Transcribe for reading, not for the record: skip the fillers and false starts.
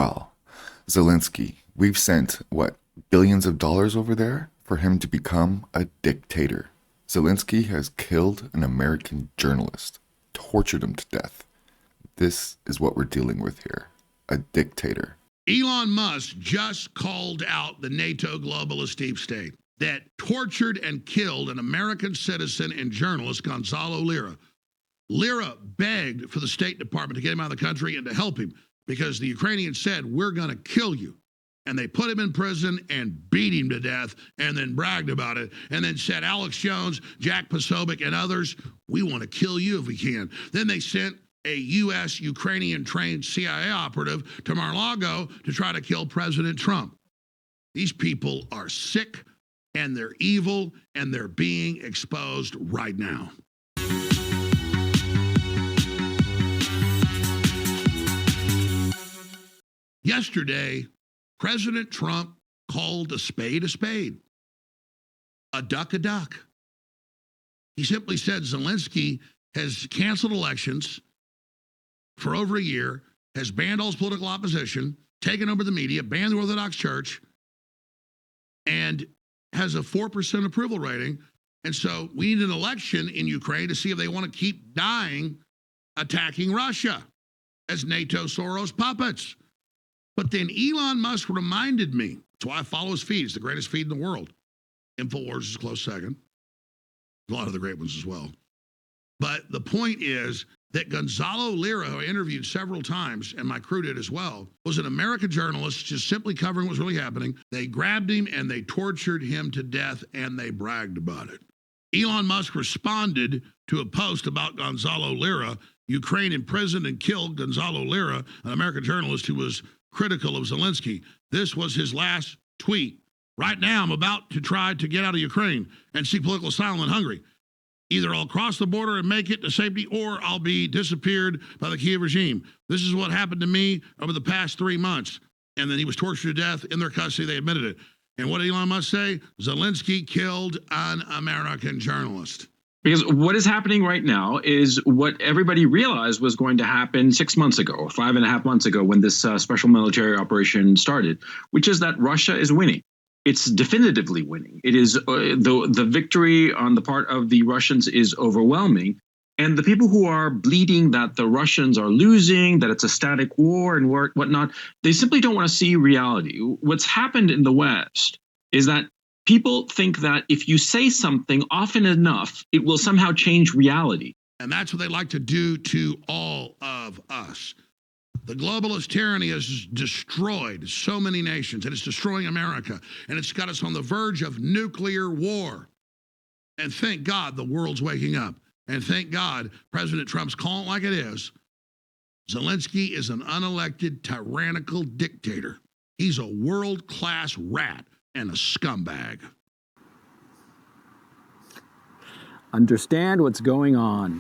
well. Zelensky, we've sent, billions of dollars over there for him to become a dictator. Zelensky has killed an American journalist, tortured him to death. This is what we're dealing with here, a dictator. Elon Musk just called out the NATO globalist deep state that tortured and killed an American citizen and journalist, Gonzalo Lira. Lira begged for the State Department to get him out of the country and to help him because the Ukrainians said, we're going to kill you. And they put him in prison and beat him to death and then bragged about it and then said, Alex Jones, Jack Posobiec, and others, we want to kill you if we can. Then they sent a U.S. Ukrainian-trained CIA operative to Mar-a-Lago to try to kill President Trump. These people are sick, and they're evil, and they're being exposed right now. Yesterday, President Trump called a spade, a duck a duck. He simply said Zelensky has canceled elections for over a year, has banned all his political opposition, taken over the media, banned the Orthodox Church, and has a 4% approval rating. And so we need an election in Ukraine to see if they want to keep dying attacking Russia as NATO Soros puppets. But then Elon Musk reminded me, that's why I follow his feed. It's the greatest feed in the world. InfoWars is a close second. A lot of the great ones as well. But the point is that Gonzalo Lira, who I interviewed several times, and my crew did as well, was an American journalist just simply covering what was really happening. They grabbed him and they tortured him to death and they bragged about it. Elon Musk responded to a post about Gonzalo Lira. Ukraine imprisoned and killed Gonzalo Lira, an American journalist who was critical of Zelensky. This was his last tweet. Right now, I'm about to try to get out of Ukraine and seek political asylum in Hungary. Either I'll cross the border and make it to safety, or I'll be disappeared by the Kiev regime. This is what happened to me over the past 3 months. And then he was tortured to death in their custody. They admitted it. And what did Elon Musk say? Zelensky killed an American journalist. Because what is happening right now is what everybody realized was going to happen 6 months ago, or 5.5 months ago, when this special military operation started, which is that Russia is winning. It's definitively winning. It is the victory on the part of the Russians is overwhelming. And the people who are bleeding that the Russians are losing, that it's a static war and whatnot, they simply don't want to see reality. What's happened in the West is that people think that if you say something often enough, it will somehow change reality. And that's what they like to do to all of us. The globalist tyranny has destroyed so many nations, and it's destroying America, and it's got us on the verge of nuclear war. And thank God the world's waking up. And thank God President Trump's calling it like it is. Zelensky is an unelected, tyrannical dictator. He's a world-class rat and a scumbag. Understand what's going on.